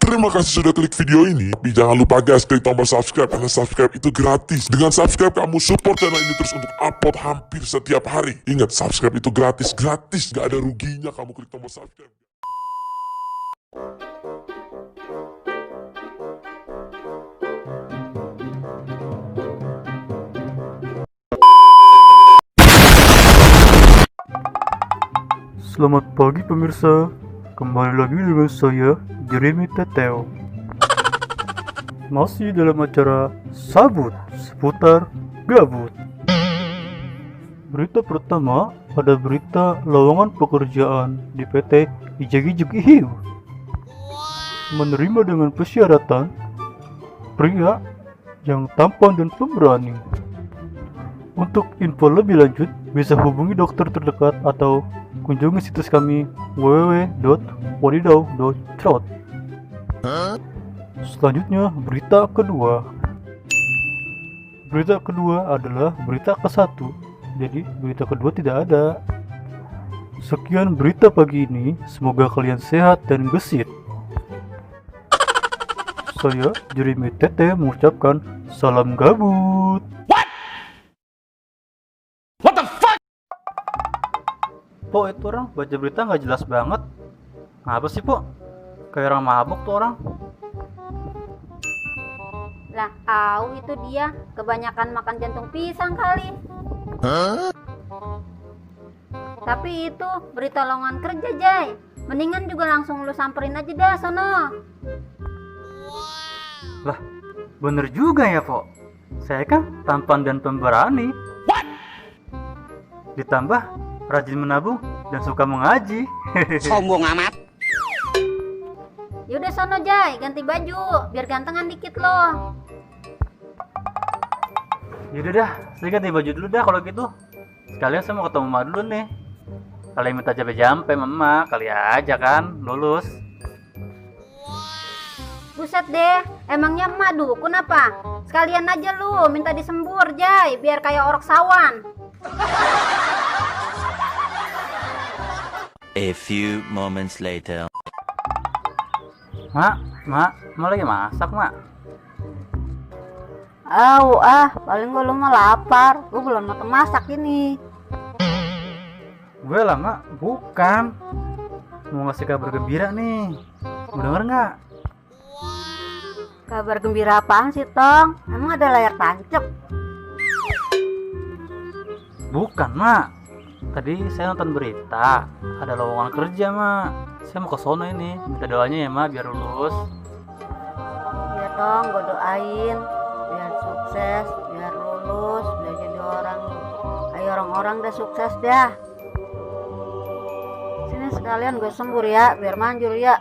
Terima kasih sudah klik video ini. Tapi jangan lupa guys, klik tombol subscribe karena subscribe itu gratis. Dengan subscribe kamu support channel ini terus untuk upload hampir setiap hari. Ingat, subscribe itu gratis, gak ada ruginya kamu klik tombol subscribe. Selamat pagi pemirsa, kembali lagi dengan saya Jeremy Teteo. Masih dalam acara Sabut seputar gabut. Berita pertama, ada berita lowongan pekerjaan di PT Ijek-Ijek Ihiu. Menerima dengan persyaratan pria yang tampan dan pemberani. Untuk info lebih lanjut, bisa hubungi dokter terdekat atau kunjungi situs kami www.wadidaw.trot. Selanjutnya, berita kedua. Berita kedua adalah berita ke-1. Jadi, berita kedua tidak ada. Sekian berita pagi ini, semoga kalian sehat dan gesit. Saya, Jeremy Tete, mengucapkan salam gabut. Po, itu orang baca berita nggak jelas banget. Apa sih, Po? Kayak orang mabuk tuh orang. Lah, itu dia kebanyakan makan jantung pisang kali. Tapi itu berita lowongan kerja, Jay. Mendingan juga langsung lu samperin aja dah sono. Lah, bener juga ya, Po. Saya kan tampan dan pemberani. Ditambah rajin menabung dan suka mengaji. Sombong amat. Yaudah sono, Jay, ganti baju biar gantengan dikit lo. Yaudah dah, saya ganti baju dulu dah kalau gitu. Sekalian saya mau ketemu Mama dulu nih. Kalian minta jampe-jampe Mama, kali aja kan lulus. Buset deh, emangnya emak dukun apa? Sekalian aja lu minta disembur, Jay, biar kayak orok sawan. A few moments later. Mak lagi masak, Mak. Paling gue lu mah lapar. Gue belum mateng masak ini. Gue lah, Mak, bukan. Mau ngasih kabar gembira nih. Mau denger nggak? Kabar gembira apaan sih, Tong? Emang ada layar tancap? Bukan, Mak. Tadi saya nonton berita, ada lowongan kerja, Mak. Saya mau ke sono ini, minta doanya ya, Mak, biar lulus. Iya, Tong, gue doain biar sukses, biar lulus, biar jadi orang kayak orang-orang dah sukses dah. Sini sekalian gue sembur ya, biar manjur ya.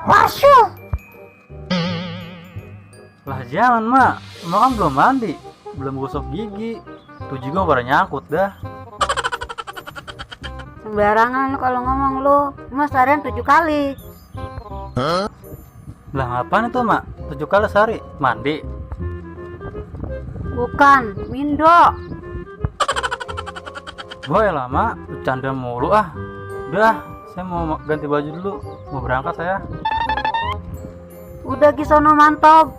Wasyuh. Lah jangan, Mak. Mak kan belum mandi, belum gosok gigi. Tuh juga pada nyangkut dah. Sembarangan kalau ngomong lu. Mas seharian 7 kali. Lah ngapain itu, Mak? 7 kali sehari mandi? Bukan, Mindo. Boy lah, Mak, bercanda mulu ah. Udah, saya mau ganti baju dulu, mau berangkat saya. Udah gisono mantap.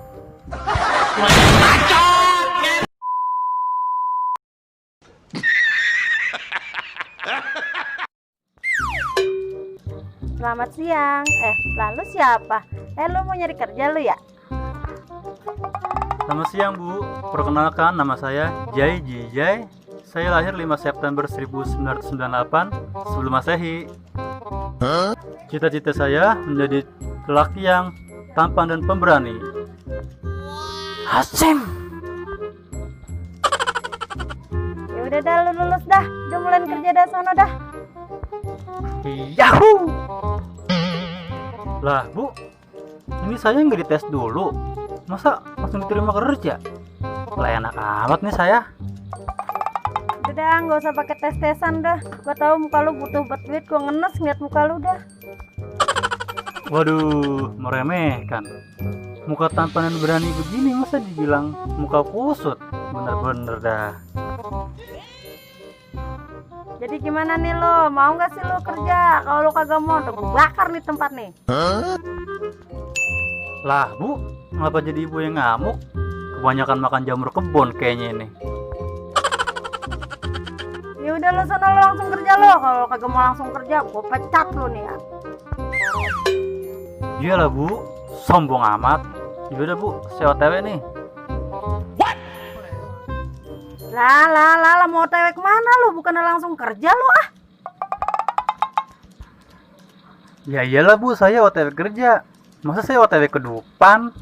Selamat siang. Lalu siapa? Lu mau nyari kerja lu ya? Selamat siang, Bu. Perkenalkan, nama saya Jai Jijai. Saya lahir 5 September 1998 sebelum Masehi. Cita-cita saya menjadi lelaki yang tampan dan pemberani. Hasim. Ya udah dah, lu lulus dah. Udah mulai kerja dah sono dah. Yahoo! Lah, Bu, ini saya nggak dites dulu. Masa langsung diterima kerja? Lah enak amat nih saya. Udah, nggak usah pakai tes-tesan dah. Gua tahu muka lu butuh buat duit. Gua ngenes ngeliat muka lu dah. Waduh, meremehkan. Muka tampan dan berani begini masa dibilang muka kusut? Bener-bener dah. Jadi gimana nih lo? Mau nggak sih lo kerja? Kalau lo kagak mau, udah gue bakar nih tempat nih. Lah bu, ngapa jadi ibu yang ngamuk? Kebanyakan makan jamur kebon kayaknya ini. Ya udah lo sana lo langsung kerja lo. Kalau kagak mau langsung kerja, gue pecat lo nih ya. Iyalah bu, sombong amat. Yaudah bu, saya OTW nih. Lah, mau OTW kemana lo? Bukannya langsung kerja lo ah? Ya iyalah bu, saya OTW kerja. Masa saya OTW ke depan?